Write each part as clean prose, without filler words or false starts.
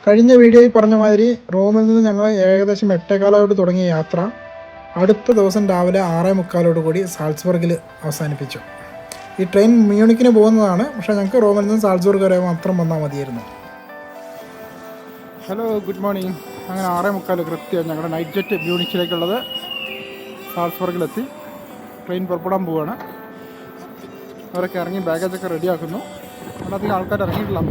കഴിഞ്ഞ വീഡിയോയിൽ പറഞ്ഞ മാതിരി റോമിൽ നിന്ന് ഞങ്ങൾ ഏകദേശം 8:15 തുടങ്ങിയ യാത്ര അടുത്ത ദിവസം രാവിലെ 6:45 കൂടി സാൾസ്ബർഗിൽ അവസാനിപ്പിച്ചു. ഈ ട്രെയിൻ മ്യൂണിക്കിന് പോകുന്നതാണ്, പക്ഷേ ഞങ്ങൾക്ക് റോമിൽ നിന്ന് സാൾസ്ബർഗ് വരെ മാത്രം വന്നാൽ മതിയായിരുന്നു. Hello, good morning. അങ്ങനെ 6:45 കൃത്യം ഞങ്ങളുടെ നൈറ്റ് ജെറ്റ് മ്യൂണിക്കിലേക്കുള്ളത് സാൾസ്ബർഗിലെത്തി. ട്രെയിൻ പുറപ്പെടാൻ പോവുകയാണ്. അവരൊക്കെ ഇറങ്ങി ബാഗേജൊക്കെ റെഡിയാക്കുന്നു. അധികം ആൾക്കാർ ഇറങ്ങിയിട്ടില്ല.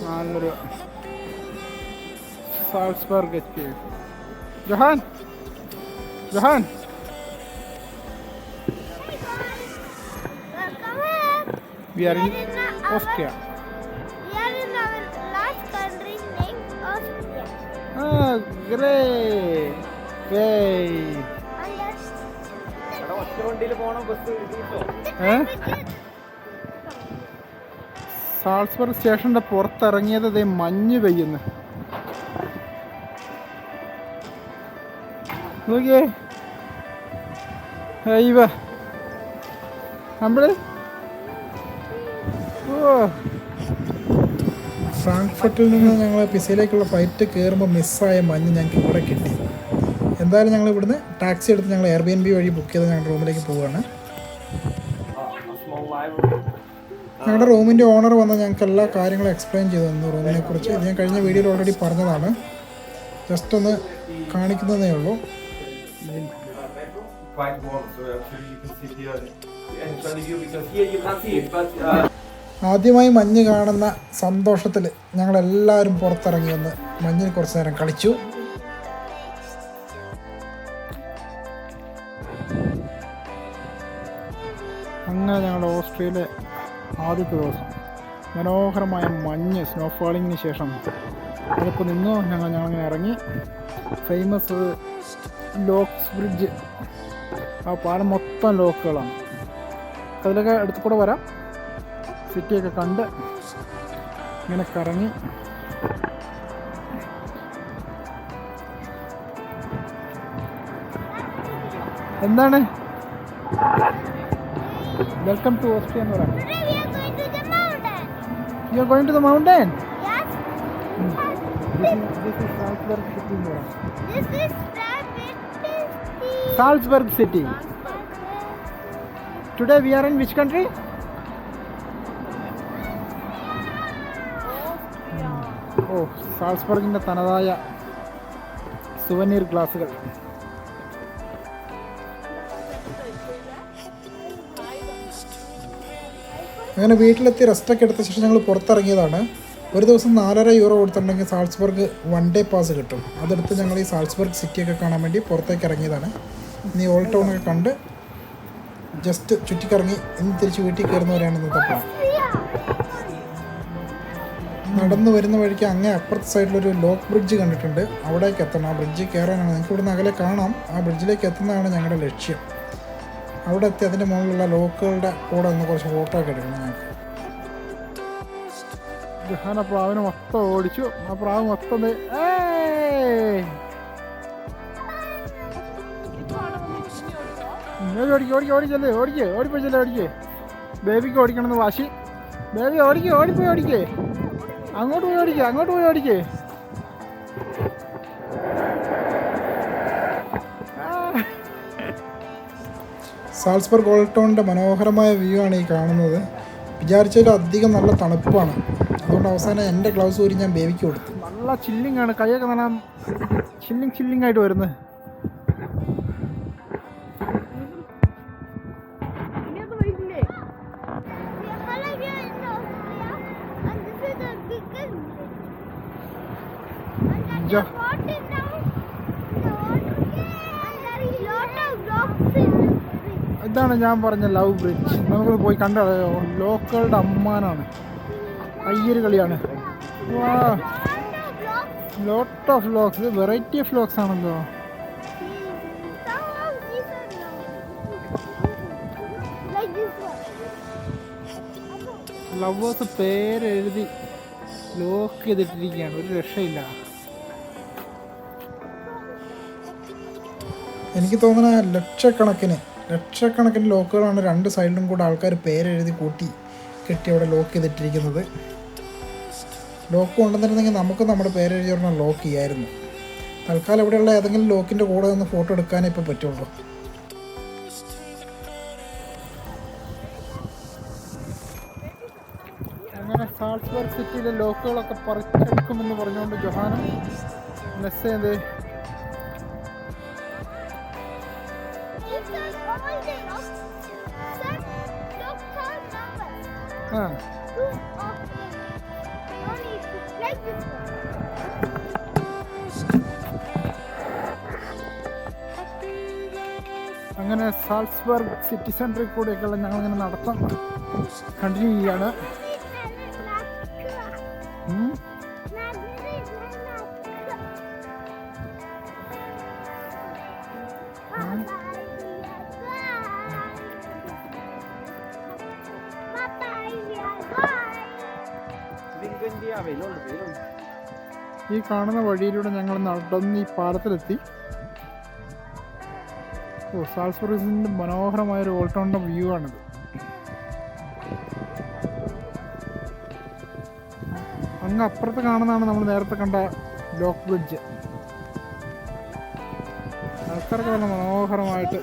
നല്ലൊരു സാൾസ്ബർഗ് എത്തി. Jahan we are in Austria. We are in our last country named Austria. Great. സാൾസ്ബർഗ് സ്റ്റേഷൻ്റെ പുറത്തിറങ്ങിയത് ദേ മഞ്ഞ് പെയ്യുന്നു. നോക്കിയേ, നമ്മള് ഫ്രാങ്ക്ഫർട്ടിൽ നിന്ന് ഞങ്ങൾ പിസയിലേക്കുള്ള ഫ്ലൈറ്റ് കയറുമ്പോൾ മിസ്സായ മഞ്ഞ് ഞങ്ങൾക്ക് ഇവിടെ കിട്ടി. എന്തായാലും ഞങ്ങൾ ഇവിടുന്ന് ടാക്സി എടുത്ത് ഞങ്ങൾ Airbnb വഴി ബുക്ക് ചെയ്ത് ഞങ്ങളുടെ റൂമിലേക്ക് പോവുകയാണ്. ഞങ്ങളുടെ റൂമിൻ്റെ ഓണർ വന്ന് ഞങ്ങൾക്ക് എല്ലാ കാര്യങ്ങളും എക്സ്പ്ലെയിൻ ചെയ്തു തന്നു റൂമിനെ കുറിച്ച്. ഇത് ഞാൻ കഴിഞ്ഞ വീഡിയോയിൽ ഓൾറെഡി പറഞ്ഞതാണ്, ജസ്റ്റ് ഒന്ന് കാണിക്കുന്നതേ ഉള്ളൂ. ആദ്യമായി മഞ്ഞ് കാണുന്ന സന്തോഷത്തിൽ ഞങ്ങളെല്ലാവരും പുറത്തിറങ്ങി വന്ന് മഞ്ഞിൽ കുറച്ച് നേരം കളിച്ചു. അങ്ങനെ ഞങ്ങളുടെ ഓസ്ട്രിയയിലെ ആദ്യത്തെ ദിവസം മനോഹരമായ മഞ്ഞ് സ്നോഫോളിങ്ങിന് ശേഷം അതിപ്പോൾ നിന്നു. ഞങ്ങളിങ്ങനെ ഇറങ്ങി. ഫേമസ് ലോക്സ് ബ്രിഡ്ജ്, ആ പാലം മൊത്തം ലോക്കുകളാണ്. അതിലൊക്കെ അടുത്ത് കൂടെ വരാം. സിറ്റിയൊക്കെ കണ്ട് ഇങ്ങനെ കറങ്ങി എന്താണ് വെൽക്കം ടു ഓസ്ട്രിയ എന്ന് പറയാം. You are going to the mountain? Yes. This is Salzburg city എന്ന് പറയാം. This is Salzburg city. Today we are in which country? സാൾസ്ബർഗിൻ്റെ തനതായ സുവനീർ ഗ്ലാസുകൾ. അങ്ങനെ വീട്ടിലെത്തി റെസ്റ്റൊക്കെ എടുത്ത ശേഷം ഞങ്ങൾ പുറത്തിറങ്ങിയതാണ്. ഒരു ദിവസം 4.5 യൂറോ കൊടുത്തിട്ടുണ്ടെങ്കിൽ സാൾസ്ബർഗ് 1 ഡേ പാസ് കിട്ടും. അതെടുത്ത് ഞങ്ങൾ ഈ സാൾസ്ബർഗ് സിറ്റിയൊക്കെ കാണാൻ വേണ്ടി പുറത്തേക്ക് ഇറങ്ങിയതാണ്. ഇനി ഓൾഡ് ടൗണൊക്കെ കണ്ട് ജസ്റ്റ് ചുറ്റിക്കറങ്ങി ഇന്ന് തിരിച്ച് വീട്ടിൽ കയറുന്നവരാണ് ഇന്നത്തെ പ്ലാൻ. നടന്നു വരുന്ന വഴിക്ക് അങ്ങേ അപ്പുറത്തെ സൈഡിലൊരു ലോക്ക് ബ്രിഡ്ജ് കണ്ടിട്ടുണ്ട്. അവിടേക്ക് എത്തണം. ആ ബ്രിഡ്ജ് കയറാനാണ്. നിങ്ങൾക്ക് ഇവിടുന്ന് അകലെ കാണാം. ആ ബ്രിഡ്ജിലേക്ക് എത്തുന്നതാണ് ഞങ്ങളുടെ ലക്ഷ്യം. അവിടെ എത്തി അതിൻ്റെ മുകളിലുള്ള ലോക്കുകളുടെ കൂടെ ഒന്ന് കുറച്ച് ഫോട്ടോ ഒക്കെ എടുക്കണം ഞങ്ങൾക്ക്. ജഹാൻ ആ പ്രാവിനെ മൊത്തം ഓടിച്ചു. ആ പ്രാവ് മൊത്തം ഓടിപ്പോയി. ബേബിക്ക് ഓടിക്കണമെന്ന് വാശി. ബേബി ഓടിക്കേ. അങ്ങോട്ട് പോയി ഓടിക്കേ. സാൾസ്ബർഗ് ഓൾഡ് ടൗണിൻ്റെ മനോഹരമായ വ്യൂ ആണ് ഈ കാണുന്നത്. വിചാരിച്ചതിൽ അധികം നല്ല തണുപ്പാണ്. അതുകൊണ്ട് അവസാനം എൻ്റെ ഗ്ലൗസ് ഊരി ഞാൻ ബേബിക്ക് കൊടുത്തു. നല്ല ചില്ലിങ് ആണ്. കൈയൊക്കെ നല്ല ചില്ലിങ് ആയിട്ട് വരുന്നത്. ഇതാണ് ഞാൻ പറഞ്ഞ ലവ് ബ്രിഡ്ജ്. നമുക്ക് പോയി കണ്ട ലോക്കലുടെ അമ്മാനാണ്. അയ്യൊരു കളിയാണ്. Lot of vlogs, variety of vlogs ആണല്ലോ. ലവേഴ്സ് പേരെഴുതി ലോക്ക് ചെയ്തിട്ടിരിക്കുകയാണ്. ഒരു രക്ഷയില്ല. എനിക്ക് തോന്നുന്ന ലക്ഷക്കണക്കിന് ലക്ഷക്കണക്കിന് ലോക്കുകളാണ് രണ്ട് സൈഡിലും കൂടെ ആൾക്കാർ പേരെഴുതി കൂട്ടി കെട്ടി അവിടെ ലോക്ക് ചെയ്തിട്ടിരിക്കുന്നത്. ലോക്ക് കൊണ്ടുവന്നിരുന്നെങ്കിൽ നമുക്ക് നമ്മുടെ പേരെഴുതി പറഞ്ഞാൽ ലോക്ക് ചെയ്യായിരുന്നു. തൽക്കാലം ഇവിടെയുള്ള ഏതെങ്കിലും ലോക്കിൻ്റെ കൂടെ നിന്ന് ഫോട്ടോ എടുക്കാനേ ഇപ്പോൾ പറ്റുള്ളൂ. അങ്ങനെ സാൾസ്ബർഗ് സിറ്റിയിലെ ലോക്കുകളൊക്കെ പറിച്ചെടുക്കുമെന്ന് പറഞ്ഞുകൊണ്ട് ജൊഹാനും message These are all the locks. Sir, lock card numbers. ആ 2 of them. No need to like this one. അങ്ങനെ സാൾസ്ബർഗ് സിറ്റി സെൻറ്ററിൽ കൂടെയൊക്കെയുള്ള ഞങ്ങളിങ്ങനെ നടത്തം കണ്ടിന്യൂ ചെയ്യാണ്. ഉം. ഈ കാണുന്ന വഴിയിലൂടെ ഞങ്ങൾ നടന്ന് ഈ പാലത്തിലെത്തി. ഓ, സാൾസ്ബർഗിൻ്റെ മനോഹരമായൊരു ഓൾട്ടൗണിൻ്റെ വ്യൂ ആണിത്. അങ്ങ് അപ്പുറത്ത് കാണുന്നതാണ് നമ്മൾ നേരത്തെ കണ്ട ലോക്ക് ബ്രിഡ്ജ്. ആൾക്കാർക്ക് നല്ല മനോഹരമായിട്ട്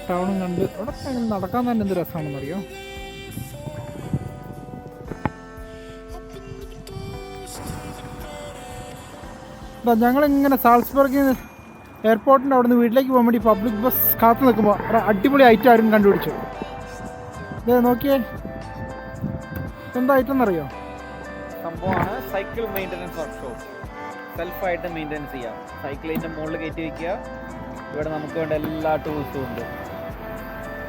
ടൗണും കണ്ട് അവിടെ നടക്കാൻ തന്നെ എന്ത് രസമാണെന്നറിയോ. ഞങ്ങളിങ്ങനെ സാൾസ്ബർഗ് എയർപോർട്ടിൻ്റെ അവിടെ നിന്ന് വീട്ടിലേക്ക് പോകാൻ വേണ്ടി പബ്ലിക് ബസ് കാത്തു നിൽക്കുമ്പോൾ ഒരു അടിപൊളി ഐറ്റം ആരും കണ്ടുപിടിച്ചു. ഇതേ നോക്കിയേ, എന്താ ഐറ്റം എന്നറിയോ? സംഭവമാണ് സൈക്കിൾ മെയിൻ്റനൻസ് വർക്ക്ഷോപ്പ്. സെൽഫായിട്ട് മെയിൻ്റനൻസ് ചെയ്യാം. സൈക്കിൾ അതിൻ്റെ മുകളിൽ കയറ്റി വയ്ക്കുക. ഇവിടെ നമുക്ക് വേണ്ട എല്ലാ ടൂൾസും ഉണ്ട്.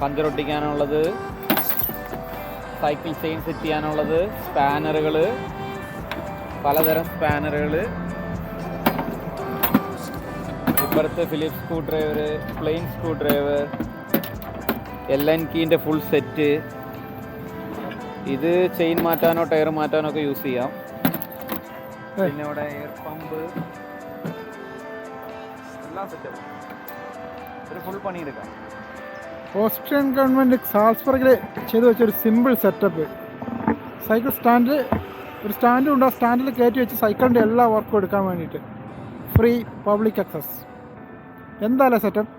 പഞ്ചർ ഒട്ടിക്കാനുള്ളത്, സൈക്കിൾ ചെയിൻ സെറ്റ് ചെയ്യാനുള്ളത്, സ്പാനറുകൾ, പലതരം സ്പാനറുകൾ, ഇപ്പുറത്ത് Philips screwdriver, plain screwdriver, LN കീൻ്റെ ഫുൾ സെറ്റ്. ഇത് ചെയിൻ മാറ്റാനോ ടയർ മാറ്റാനോ ഒക്കെ യൂസ് ചെയ്യാം. പിന്നെ ഇവിടെ എയർ പമ്പ്, എല്ലാം സെറ്റപ്പ്. ഒരു ഫുൾ പണിയെടുക്കാം. ഓസ്ട്രിയൻ ഗവൺമെൻറ് സാൾസ്ബർഗിൽ ചെയ്തു വെച്ചൊരു സിമ്പിൾ സെറ്റപ്പ്. സൈക്കിൾ സ്റ്റാൻഡ്, ഒരു സ്റ്റാൻഡും ഉണ്ട്. ആ സ്റ്റാൻഡിൽ കയറ്റി വെച്ച് സൈക്കിളിൻ്റെ എല്ലാ വർക്കും എടുക്കാൻ വേണ്ടിയിട്ട് ഫ്രീ പബ്ലിക് ആക്സസ്. എന്തായാലും സെറ്റപ്പ്.